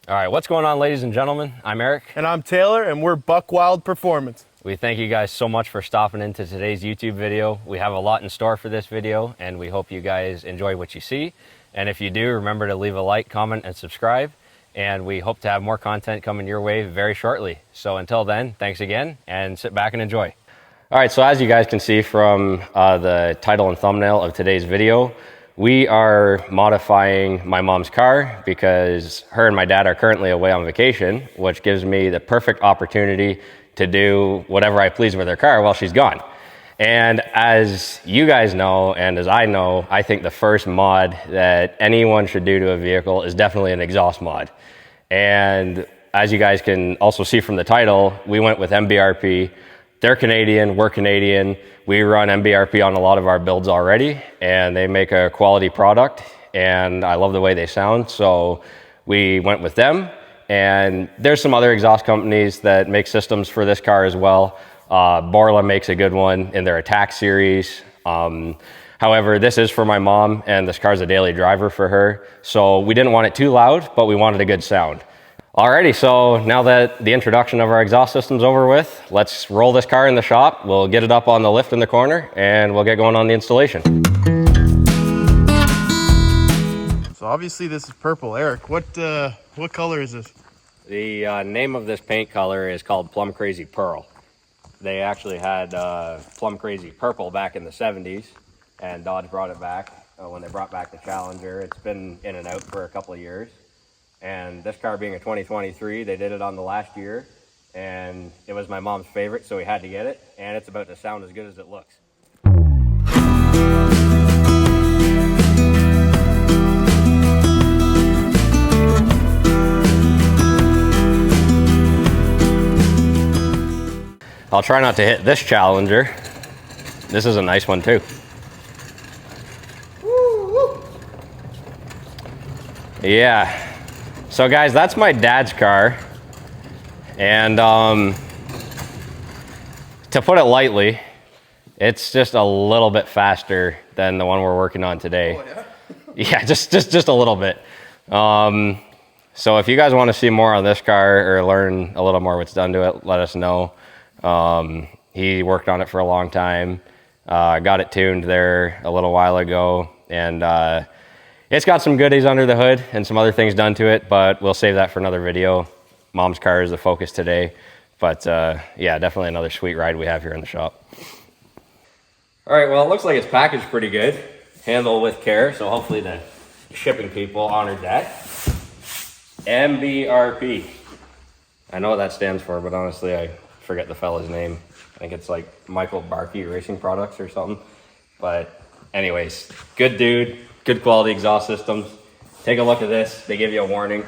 All right, what's going on, ladies and gentlemen? I'm Eric. And I'm Taylor, and we're Buckwildperformance. We thank you guys so much for stopping into today's YouTube video. We have a lot in store for this video, and we hope you guys enjoy what you see. And if you do, remember to leave a like, comment, and subscribe. And we hope to have more content coming your way very shortly. So until then, thanks again, and sit back and enjoy. All right, so as you guys can see from the title and thumbnail of today's video, we are modifying my mom's car because her and my dad are currently away on vacation, which gives me the perfect opportunity to do whatever I please with her car while she's gone. And as you guys know, and as I know, I think the first mod that anyone should do to a vehicle is definitely an exhaust mod. And as you guys can also see from the title, we went with MBRP. They're Canadian, we're Canadian. We run MBRP on a lot of our builds already, and they make a quality product, and I love the way they sound, so we went with them. And there's some other exhaust companies that make systems for this car as well. Borla makes a good one in their Attack series. However, this is for my mom, and this car's a daily driver for her, so we didn't want it too loud, but we wanted a good sound. Alrighty, so now that the introduction of our exhaust system's over with, let's roll this car in the shop. We'll get it up on the lift in the corner, and we'll get going on the installation. So obviously this is purple. Eric, what color is this? The name of this paint color is called Plum Crazy Pearl. They actually had Plum Crazy Purple back in the 70s, and Dodge brought it back when they brought back the Challenger. It's been in and out for a couple of years. And this car being a 2023, they did it on the last year, and it was my mom's favorite, so we had to get it, and it's about to sound as good as it looks. I'll try not to hit this Challenger. This is a nice one too. Yeah. So guys, that's my dad's car, and to put it lightly, it's just a little bit faster than the one we're working on today. Oh, yeah? Yeah, just a little bit. So if you guys want to see more on this car or learn a little more what's done to it, let us know. He worked on it for a long time, got it tuned there a little while ago, and it's got some goodies under the hood and some other things done to it, but we'll save that for another video. Mom's car is the focus today, but yeah, definitely another sweet ride we have here in the shop. All right, well, it looks like it's packaged pretty good. Handle with care, so hopefully the shipping people honored that. MBRP. I know what that stands for, but honestly, I forget the fella's name. I think it's like Michael Barkey Racing Products or something. But anyways, good dude. Good quality exhaust systems. Take a look at this. They give you a warning.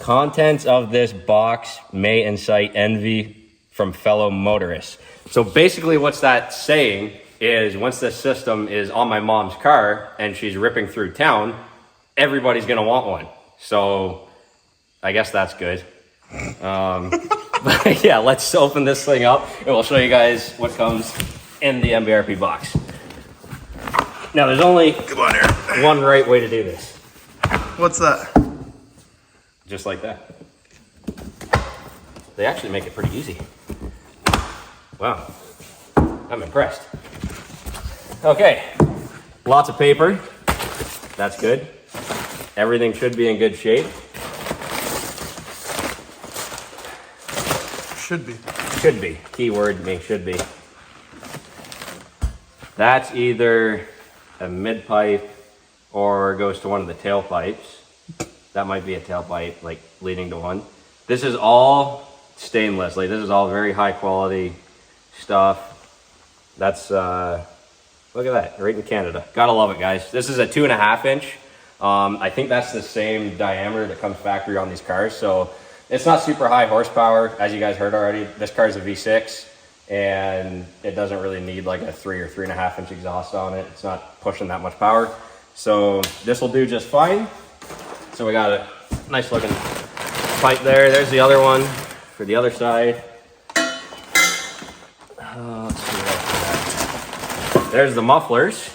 Contents of this box may incite envy from fellow motorists. So basically what's that saying is once this system is on my mom's car and she's ripping through town, everybody's gonna want one. So I guess that's good. But yeah, let's open this thing up and we'll show you guys what comes in the MBRP box. Now, there's only one right way to do this. What's that? Just like that. They actually make it pretty easy. Wow, I'm impressed. Okay, lots of paper. That's good. Everything should be in good shape. Should be. Should be. Keyword being should be. That's either a mid pipe or goes to one of the tailpipes. That might be a tailpipe, like leading to one. This is all stainless. Like this is all very high quality stuff. That's look at that, right in Canada. Gotta love it, guys. This is a 2.5 inch. I think that's the same diameter that comes factory on these cars. So it's not super high horsepower, as you guys heard already. This car is a V6. And it doesn't really need like a 3 or 3.5 inch exhaust on it. It's not pushing that much power. So this will do just fine. So we got a nice looking pipe there. There's the other one for the other side. Let's see what else. There's the mufflers.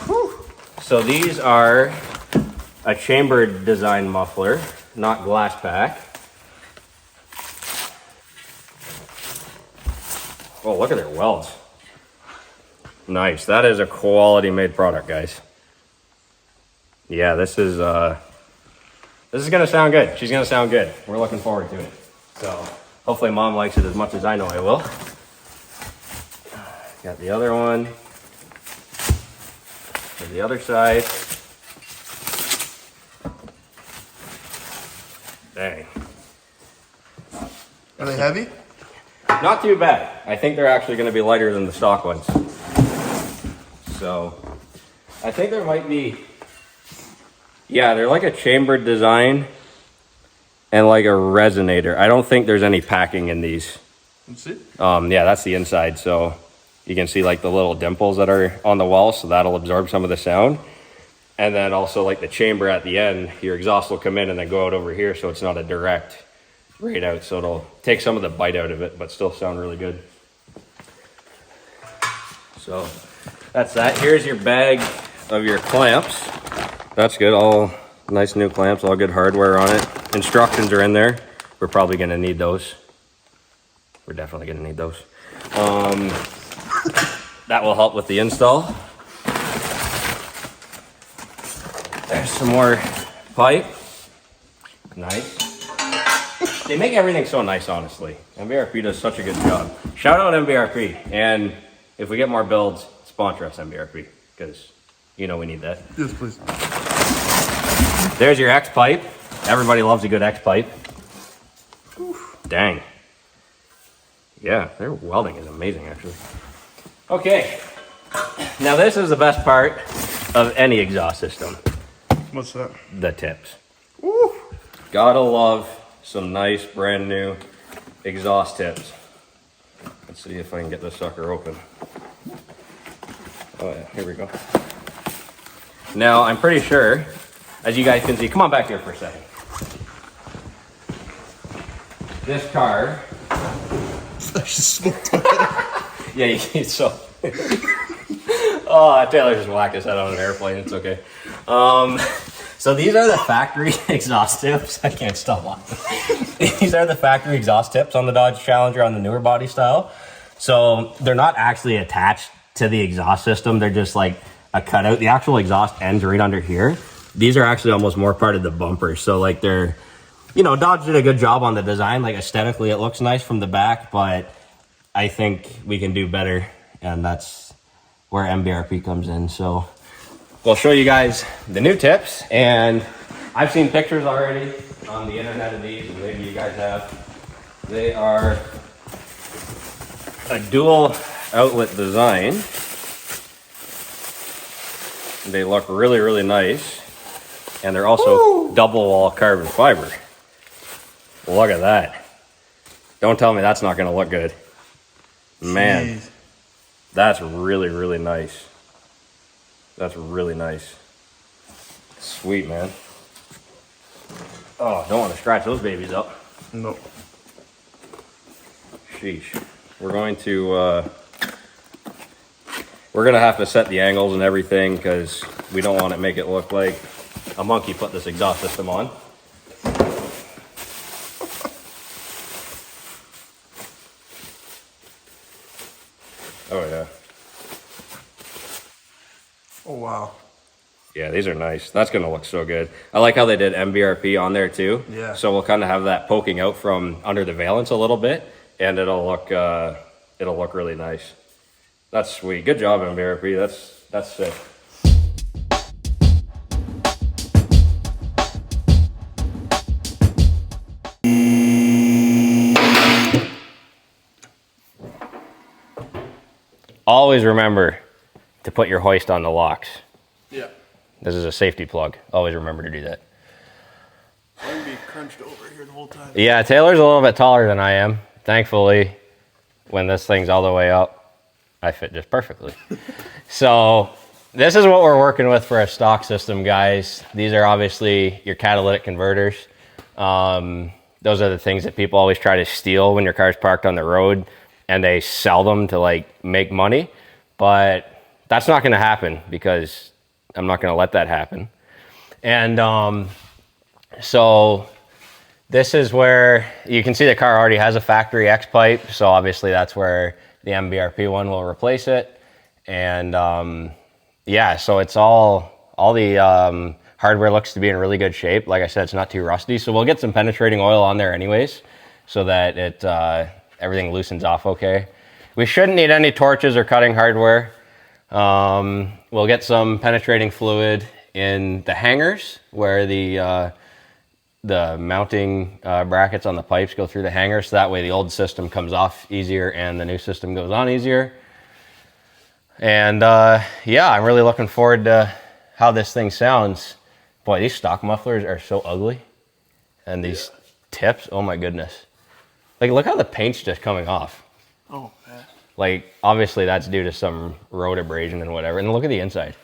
Whew. So these are a chambered design muffler. not glass pack. Oh, look at their welds. Nice. That is a quality made product, guys. Yeah, this is gonna sound good. She's gonna sound good. We're looking forward to it. So hopefully Mom likes it as much as I know I will. Got the other one. To the other side. Dang. Are they heavy? Not too bad. I think they're actually going to be lighter than the stock ones. So I think there might be, yeah, they're like a chambered design and like a resonator. I don't think there's any packing in these. Let's see. Yeah, that's the inside. So you can see like the little dimples that are on the wall. So that'll absorb some of the sound. And then also like the chamber at the end, your exhaust will come in and then go out over here. So it's not a direct right out. So it'll take some of the bite out of it, but still sound really good. So that's that. Here's your bag of your clamps. That's good. All nice new clamps, all good hardware on it. Instructions are in there. We're probably going to need those. We're definitely going to need those. That will help with the install. There's some more pipe. Nice. They make everything so nice, honestly. MBRP does such a good job. Shout out MBRP. And if we get more builds, sponsor us, MBRP, because you know we need that. Yes, please. There's your X pipe. Everybody loves a good X pipe. Dang. Yeah, their welding is amazing, actually. Okay. Now this is the best part of any exhaust system. What's that? The tips. Woo. Gotta love some nice brand new exhaust tips. Let's see if I can get this sucker open. Oh yeah, here we go. Now I'm pretty sure, as you guys can see, come on back here for a second. This car. I just smoked Yeah, so. Oh, Taylor just whacked his head on an airplane. It's okay. So these are the factory exhaust tips. I can't stop laughing. These are the factory exhaust tips on the Dodge Challenger on the newer body style. So they're not actually attached to the exhaust system. They're just like a cutout. The actual exhaust ends right under here. These are actually almost more part of the bumper. So like they're, you know, Dodge did a good job on the design. Like aesthetically, it looks nice from the back, but I think we can do better. And that's where MBRP comes in. So we'll show you guys the new tips, and I've seen pictures already on the internet of these, and maybe you guys have. They are a dual outlet design. They look really, really nice, and they're also double wall carbon fiber. Look at that. Don't tell me that's not going to look good. Man, Jeez. That's really, really nice. That's really nice. Sweet, man. Oh, don't want to scratch those babies up. No. Sheesh. We're going to have to set the angles and everything because we don't want to make it look like a monkey put this exhaust system on. Oh yeah. Oh wow. Yeah, these are nice. That's gonna look so good. I like how they did MBRP on there too. Yeah. So we'll kind of have that poking out from under the valance a little bit, and it'll look really nice. That's sweet. Good job, MBRP. That's sick. Always remember to put your hoist on the locks. Yeah. This is a safety plug. Always remember to do that. I'm gonna be crunched over here the whole time. Yeah, Taylor's a little bit taller than I am. Thankfully, when this thing's all the way up, I fit just perfectly. So this is what we're working with for a stock system, guys. These are obviously your catalytic converters. Those are the things that people always try to steal when your car's parked on the road, and they sell them to like make money. But that's not going to happen because I'm not going to let that happen. And so This is where you can see the car already has a factory X pipe. So obviously that's where the MBRP one will replace it. And yeah, so it's all the hardware looks to be in really good shape. Like I said, it's not too rusty. So we'll get some penetrating oil on there anyways, so that it everything loosens off okay. We shouldn't need any torches or cutting hardware. We'll get some penetrating fluid in the hangers where the mounting brackets on the pipes go through the hanger, so that way the old system comes off easier and the new system goes on easier. And yeah, I'm really looking forward to how this thing sounds. Boy, these stock mufflers are so ugly. And these tips, oh my goodness. Like, look how the paint's just coming off. Oh, yeah. Like, obviously that's due to some road abrasion and whatever. And look at the inside.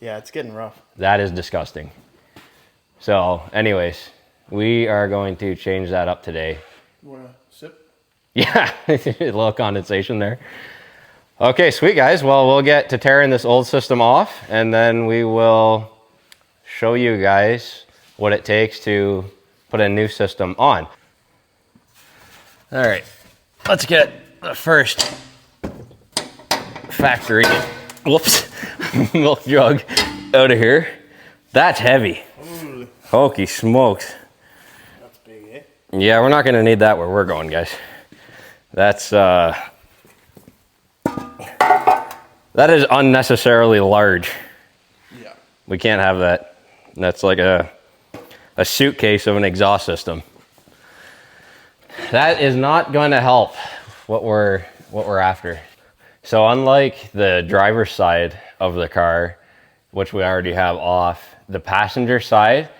Yeah, it's getting rough. That is disgusting. So, anyways, we are going to change that up today. You want to sip? Yeah, a little condensation there. Okay, sweet guys. Well, we'll get to tearing this old system off, and then we will show you guys what it takes to put a new system on. All right, let's get the first factory, whoops, milk jug out of here. That's heavy. Ooh. Holy smokes. That's big, eh? Yeah, we're not gonna need that where we're going, guys. That's, that is unnecessarily large. Yeah. We can't have that. That's like a suitcase of an exhaust system. That is not going to help what we're after. So unlike the driver's side of the car, which we already have off, the passenger side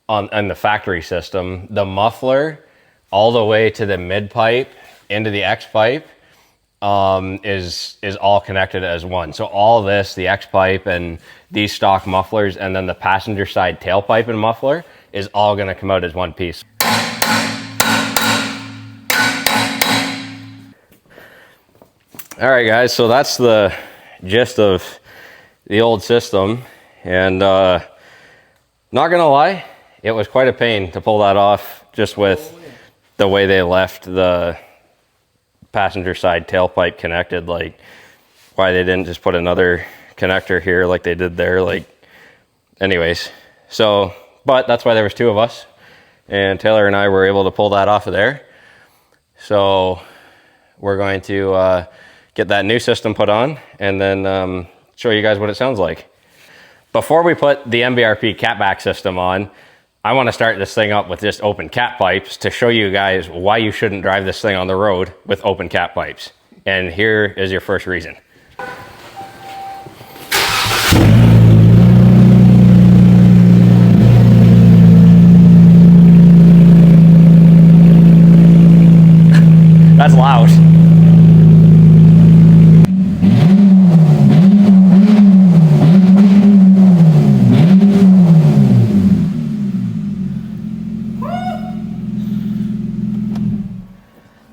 on the factory system, the muffler all the way to the mid pipe into the X pipe is all connected as one. So all this, the X pipe and these stock mufflers, and then the passenger side tailpipe and muffler is all going to come out as one piece. All right, guys, so that's the gist of the old system. And not gonna lie, it was quite a pain to pull that off, just with the way they left the passenger side tailpipe connected. Like, why they didn't just put another connector here like they did there. Like, anyways, so, but that's why there was two of us, and Taylor and I were able to pull that off of there. So we're going to get that new system put on, and then show you guys what it sounds like. Before we put the MBRP catback system on, I want to start this thing up with just open cat pipes to show you guys why you shouldn't drive this thing on the road with open cat pipes. And here is your first reason. That's loud.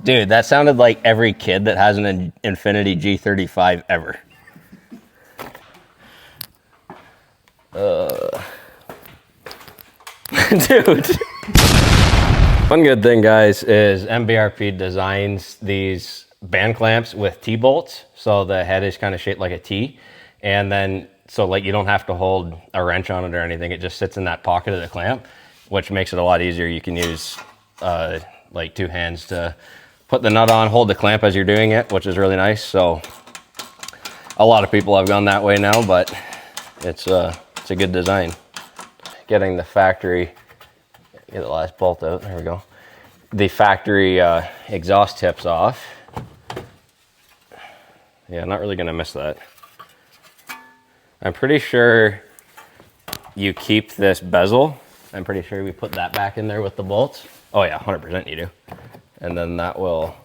Dude, that sounded like every kid that has an Infiniti G35 ever. Dude. One good thing, guys, is MBRP designs these band clamps with T-bolts, so the head is kind of shaped like a T, and then so like you don't have to hold a wrench on it or anything. It just sits in that pocket of the clamp, which makes it a lot easier. You can use like two hands to put the nut on, hold the clamp as you're doing it, which is really nice. So a lot of people have gone that way now, but it's a good design. Getting the factory, get the last bolt out, there we go. The factory exhaust tips off. Yeah, not really gonna miss that. I'm pretty sure you keep this bezel. I'm pretty sure we put that back in there with the bolts. Oh yeah, 100% you do. And then that will,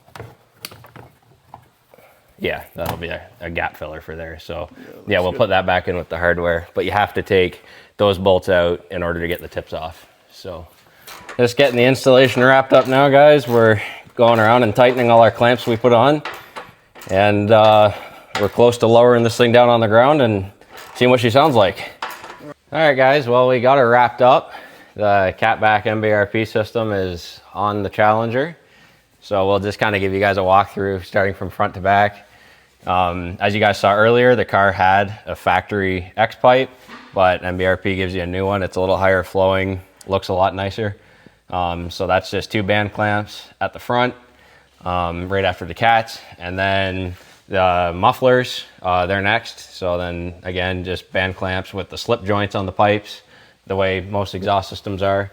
yeah, that'll be a gap filler for there. So yeah, we'll put that back in with the hardware, but you have to take those bolts out in order to get the tips off. So just getting the installation wrapped up now, guys. We're going around and tightening all our clamps we put on, and we're close to lowering this thing down on the ground and seeing what she sounds like. All right, guys, well, we got her wrapped up. the catback MBRP system is on the Challenger. So we'll just kind of give you guys a walkthrough starting from front to back. As you guys saw earlier, the car had a factory X pipe, but MBRP gives you a new one. It's a little higher flowing, looks a lot nicer. So that's just 2 band clamps at the front, right after the cats. And then the mufflers, they're next. So then again, just band clamps with the slip joints on the pipes, the way most exhaust systems are.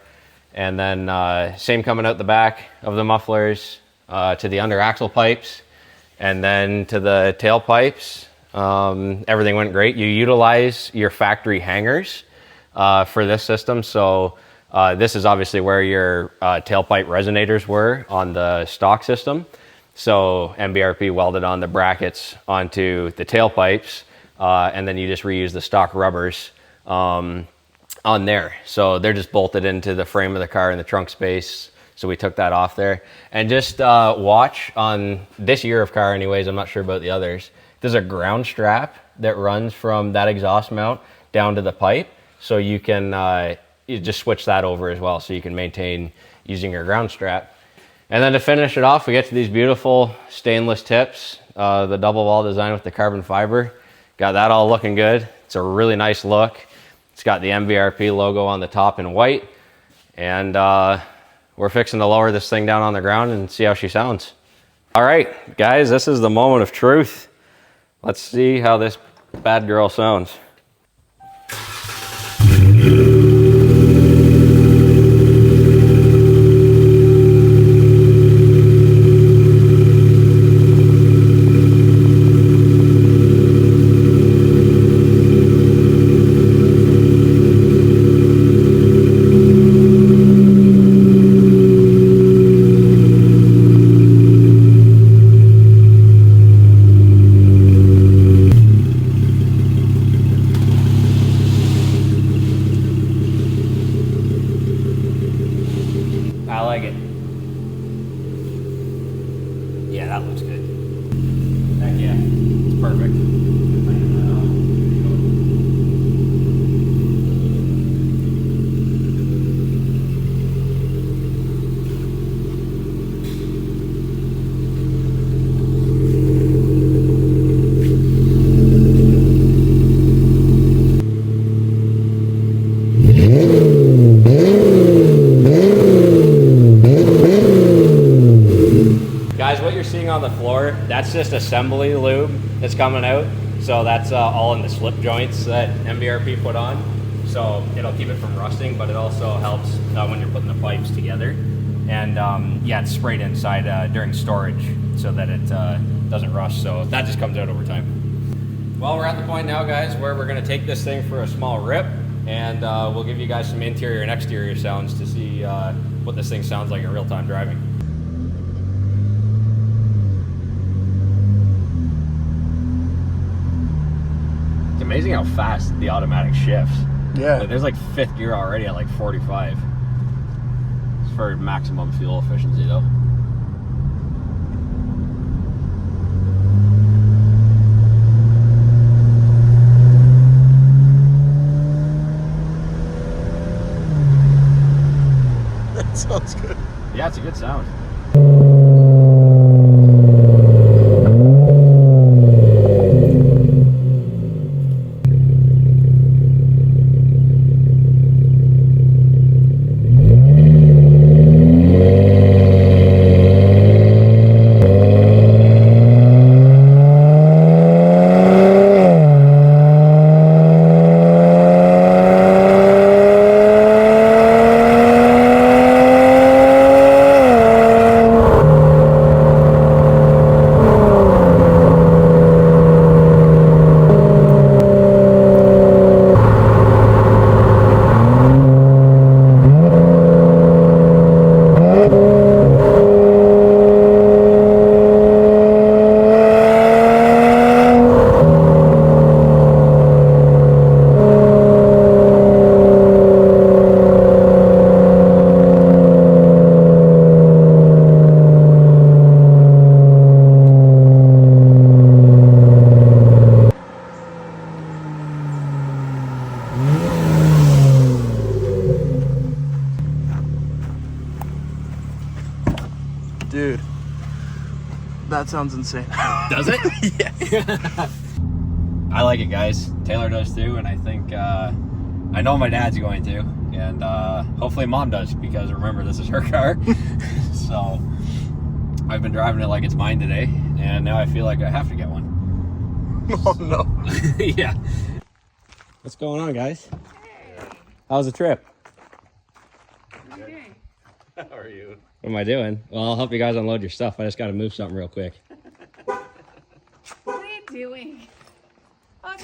And then same coming out the back of the mufflers to the under axle pipes, and then to the tail pipes. Everything went great. You utilize your factory hangers for this system. So this is obviously where your tailpipe resonators were on the stock system. So MBRP welded on the brackets onto the tailpipes, and then you just reuse the stock rubbers on there. So they're just bolted into the frame of the car in the trunk space. So we took that off there. And just watch on this year of car anyways, I'm not sure about the others, there's a ground strap that runs from that exhaust mount down to the pipe. So you can you just switch that over as well, so you can maintain using your ground strap. And then to finish it off, we get to these beautiful stainless tips, the double wall design with the carbon fiber. Got that all looking good. It's a really nice look. It's got the MBRP logo on the top in white. And we're fixing to lower this thing down on the ground and see how she sounds. All right, guys, this is the moment of truth. Let's see how this bad girl sounds. I like it. Yeah, that looks good. Heck yeah, it's perfect. Guys, what you're seeing on the floor, that's just assembly lube that's coming out. So that's all in the slip joints that MBRP put on. So it'll keep it from rusting, but it also helps when you're putting the pipes together. And yeah, it's sprayed inside during storage so that it doesn't rust. So that just comes out over time. Well, we're at the point now, guys, where we're gonna take this thing for a small rip, and we'll give you guys some interior and exterior sounds to see what this thing sounds like in real-time driving. It's amazing how fast the automatic shifts. Yeah. Like, there's like 5th gear already at like 45. It's for maximum fuel efficiency though. That sounds good. Yeah, it's a good sound. Dude, that sounds insane. Does it? Yes. I like it, guys. Taylor does too, and I think I know my dad's going to, and hopefully Mom does, because remember, this is her car. So I've been driving it like it's mine today, and now I feel like I have to get one. Oh no. Yeah. What's going on, guys? Hey, How's the trip? what are you doing? How are you? What am I doing? Well, I'll help you guys unload your stuff. I just got to move something real quick. What are you doing? Oh,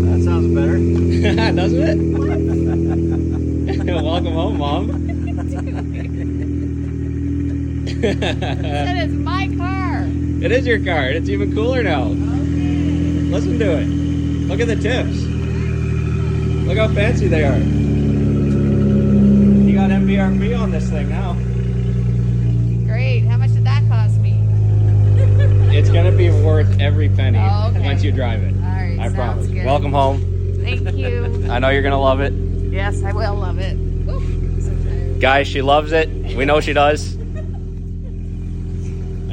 That sounds better. Doesn't it? Welcome home, Mom. that is my car. It is your car. It's even cooler now. Okay. Listen to it. Look at the tips. Look how fancy they are. You got MBRP on this thing now. Great. How much did that cost me? It's going to be worth every penny Okay. once you drive it. All right. I sounds promise. Good. Welcome home. Thank you. I know you're going to love it. Yes, I will love it. Woo, I'm so tired. Guys, she loves it. We know she does. And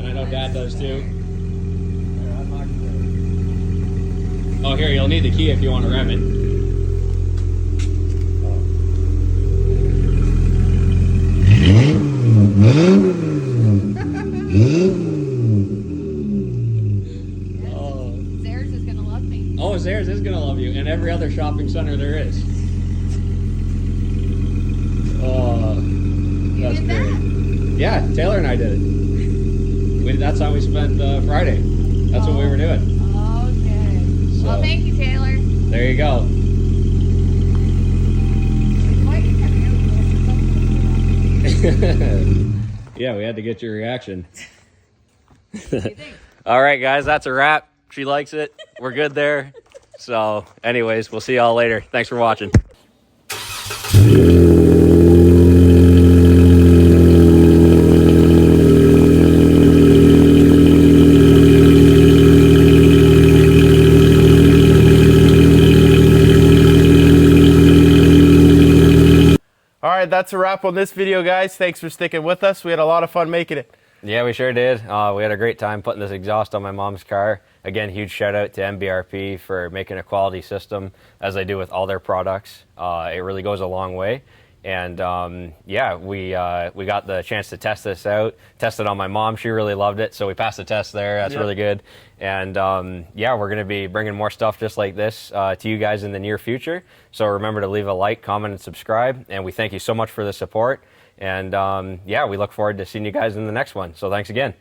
I know Dad does too. Oh, here, you'll need the key if you want to rev it. Theirs is gonna love me. Oh, Zares is going to love you, and every other shopping center there is. Oh, that's did great. that? Yeah, Taylor and I did it. That's how we spent Friday. That's what we were doing. Okay. So- Well, thank you, Taylor. There you go. Why you kept doing Yeah, we had to get your reaction. this? What do you think? All right, guys, that's a wrap. She likes it. We're good there. So, anyways, we'll see y'all later. Thanks for watching. All right, that's a wrap on this video, guys. Thanks for sticking with us. We had a lot of fun making it. Yeah, we sure did. We had a great time putting this exhaust on my mom's car. Again, huge shout out to MBRP for making a quality system, as they do with all their products. It really goes a long way. And yeah, we got the chance to test this out, test it on my mom. She really loved it, so we passed the test there. That's Yep. really good. And yeah, we're going to be bringing more stuff just like this to you guys in the near future. So remember to leave a like, comment, and subscribe. And we thank you so much for the support. And yeah, we look forward to seeing you guys in the next one. So thanks again.